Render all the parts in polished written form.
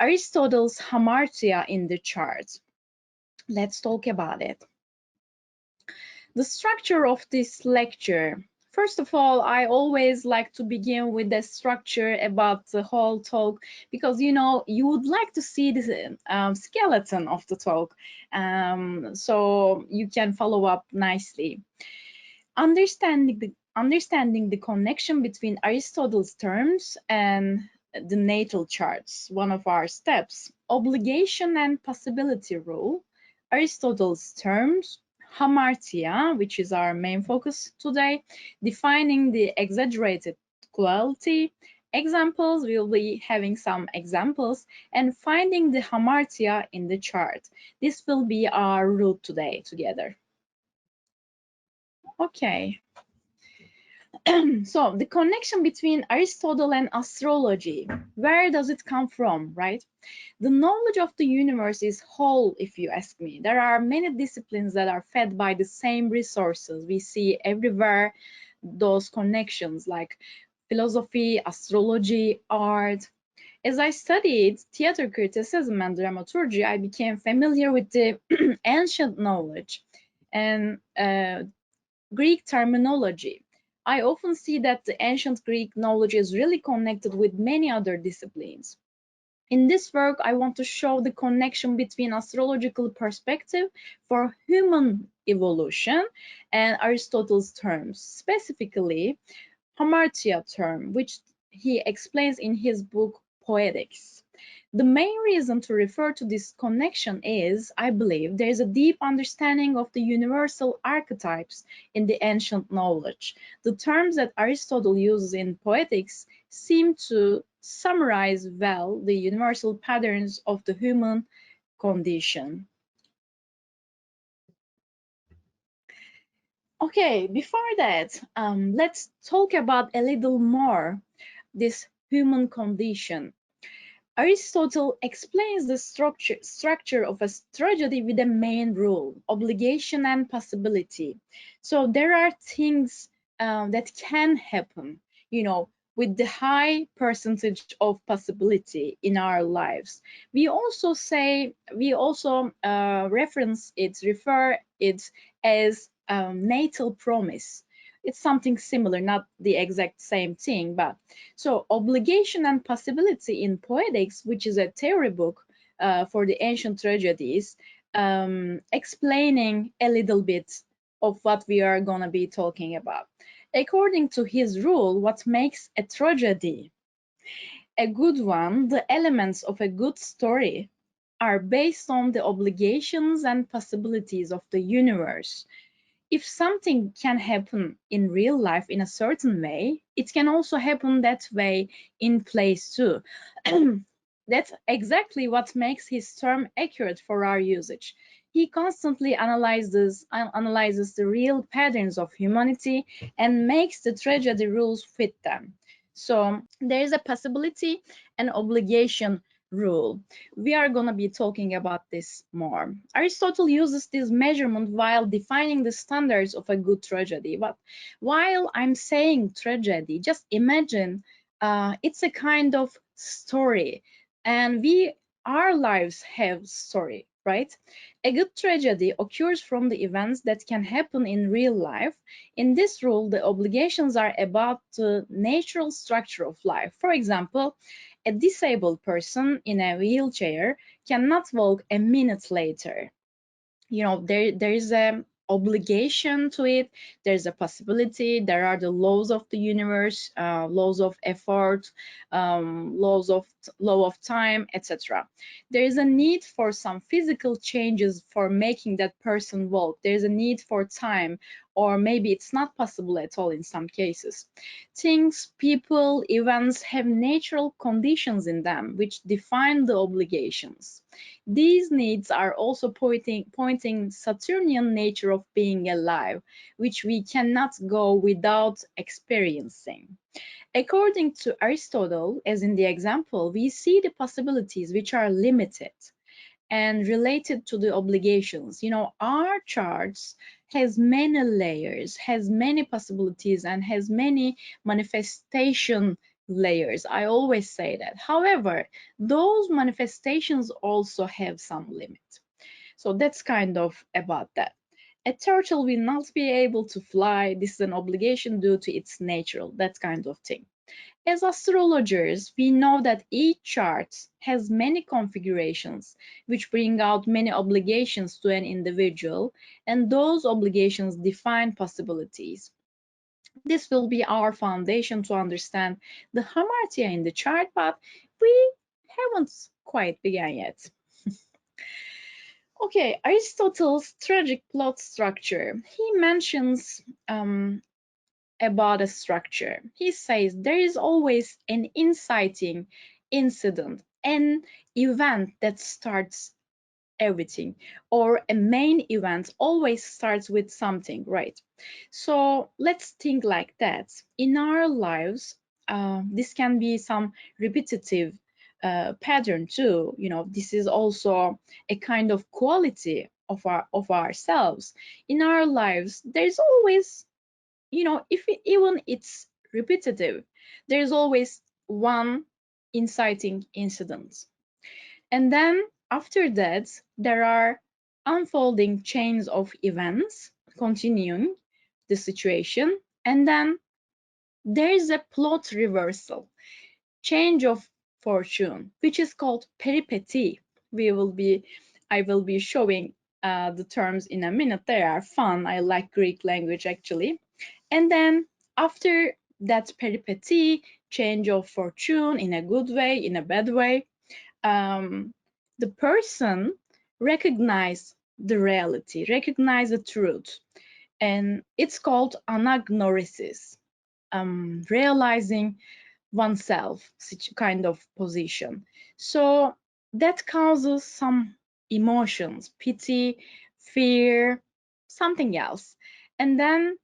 Aristotle's Hamartia in the chart. Let's talk about it. The structure of this lecture. First of all, I always like to begin with the structure about the whole talk because you would like to see the skeleton of the talk, so you can follow up nicely. Understanding the connection between Aristotle's terms and the natal charts, one of our steps. Obligation and possibility rule, Aristotle's terms, Hamartia, which is our main focus today, defining the exaggerated quality, examples, we'll be having some examples, and finding the Hamartia in the chart. This will be our route today together. Okay. So the connection between Aristotle and astrology, where does it come from, right? The knowledge of the universe is whole, if you ask me. There are many disciplines that are fed by the same resources. We see everywhere those connections like philosophy, astrology, art. As I studied theater criticism and dramaturgy, I became familiar with the ancient knowledge and Greek terminology. I often see that the ancient Greek knowledge is really connected with many other disciplines. In this work, I want to show the connection between astrological perspective for human evolution and Aristotle's terms, specifically Hamartia term, which he explains in his book Poetics. The main reason to refer to this connection is, I believe, there is a deep understanding of the universal archetypes in the ancient knowledge. The terms that Aristotle uses in Poetics seem to summarize well the universal patterns of the human condition. Okay, before that, let's talk about a little more this human condition. Aristotle explains the structure of a tragedy with a main rule, obligation and possibility. So there are things that can happen, with the high percentage of possibility in our lives. We also refer it as natal promise. It's something similar, not the exact same thing, but so obligation and possibility in Poetics, which is a theory book for the ancient tragedies, explaining a little bit of what we are going to be talking about. According to his rule, what makes a tragedy a good one, the elements of a good story are based on the obligations and possibilities of the universe. If something can happen in real life in a certain way, it can also happen that way in plays too. That's exactly what makes his term accurate for our usage. He constantly analyzes the real patterns of humanity and makes the tragedy rules fit them. So there is a possibility and obligation rule. We are going to be talking about this more. Aristotle uses this measurement while defining the standards of a good tragedy. But while I'm saying tragedy, just imagine it's a kind of story, and our lives have story, right? A good tragedy occurs from the events that can happen in real life. In this rule, the obligations are about the natural structure of life. For example, a disabled person in a wheelchair cannot walk a minute later. There is a obligation to it. There's a possibility. There are the laws of the universe, laws of effort, law of time, etc. There is a need for some physical changes for making that person walk. There is a need for time, or maybe it's not possible at all in some cases. Things, people, events have natural conditions in them which define the obligations. These needs are also pointing Saturnian nature of being alive, which we cannot go without experiencing. According to Aristotle, as in the example, we see the possibilities which are limited and related to the obligations. Our charts has many layers, has many possibilities, and has many manifestation layers. I always say that. However, those manifestations also have some limit. So that's kind of about that. A turtle will not be able to fly. This is an obligation due to its nature, that kind of thing. As astrologers, we know that each chart has many configurations, which bring out many obligations to an individual, and those obligations define possibilities. This will be our foundation to understand the Hamartia in the chart, but we haven't quite begun yet. Okay, Aristotle's tragic plot structure. He mentions about a structure. He says there is always an inciting incident, an event that starts everything, or a main event always starts with something, right? So let's think like that. In our lives, this can be some repetitive pattern too. You know, this is also a kind of quality of ourselves. In our lives, there's always, you know, even it's repetitive, there's always one inciting incident. And then after that, there are unfolding chains of events continuing the situation. And then there is a plot reversal, change of fortune, which is called peripety. I will be showing the terms in a minute. They are fun. I like Greek language actually. And then after that peripety, change of fortune in a good way, in a bad way, the person recognize the reality, recognize the truth, and it's called anagnorisis, realizing oneself, such kind of position. So that causes some emotions, pity, fear, something else, and then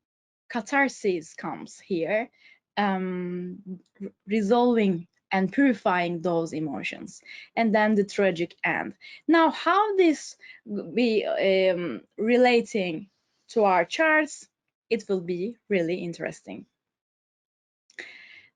catharsis comes here, resolving and purifying those emotions, and then the tragic end. Now, how this be relating to our charts, it will be really interesting.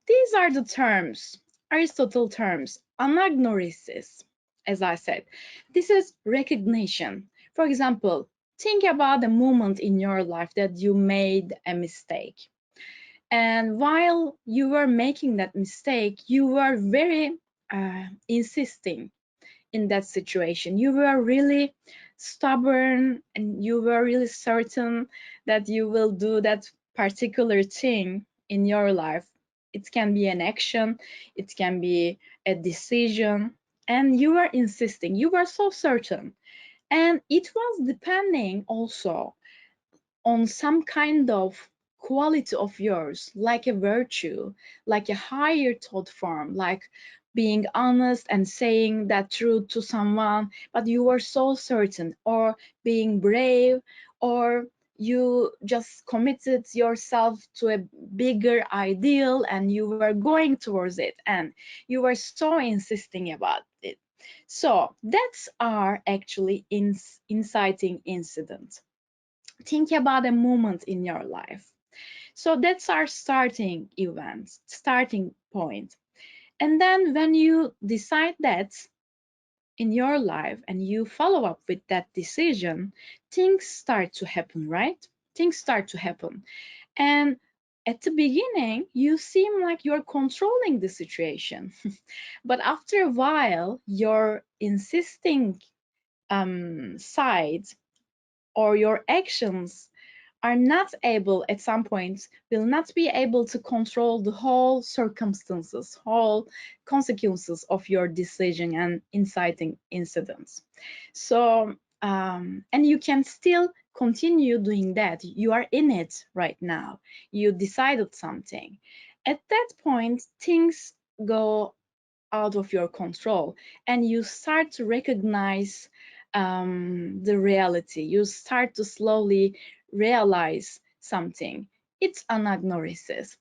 These are the terms, Aristotle terms. Anagnorisis, as I said, this is recognition. For example, think about a moment in your life that you made a mistake. And while you were making that mistake, you were very insisting in that situation. You were really stubborn and you were really certain that you will do that particular thing in your life. It can be an action, it can be a decision, and you were insisting. You were so certain. And it was depending also on some kind of quality of yours, like a virtue, like a higher thought form, like being honest and saying that truth to someone, but you were so certain, or being brave, or you just committed yourself to a bigger ideal and you were going towards it and you were so insisting about it. So that's our actually inciting incident. Think about a moment in your life. So that's our starting event, starting point. And then when you decide that in your life and you follow up with that decision, things start to happen, right? Things start to happen. And at the beginning, you seem like you're controlling the situation. But after a while, your insisting side or your actions are not able at some point, will not be able to control the whole circumstances, whole consequences of your decision and inciting incidents. So and you can still continue doing that. You are in it right now, you decided something. At that point, things go out of your control and you start to recognize the reality. You start to slowly realize something. It's anagnorisis.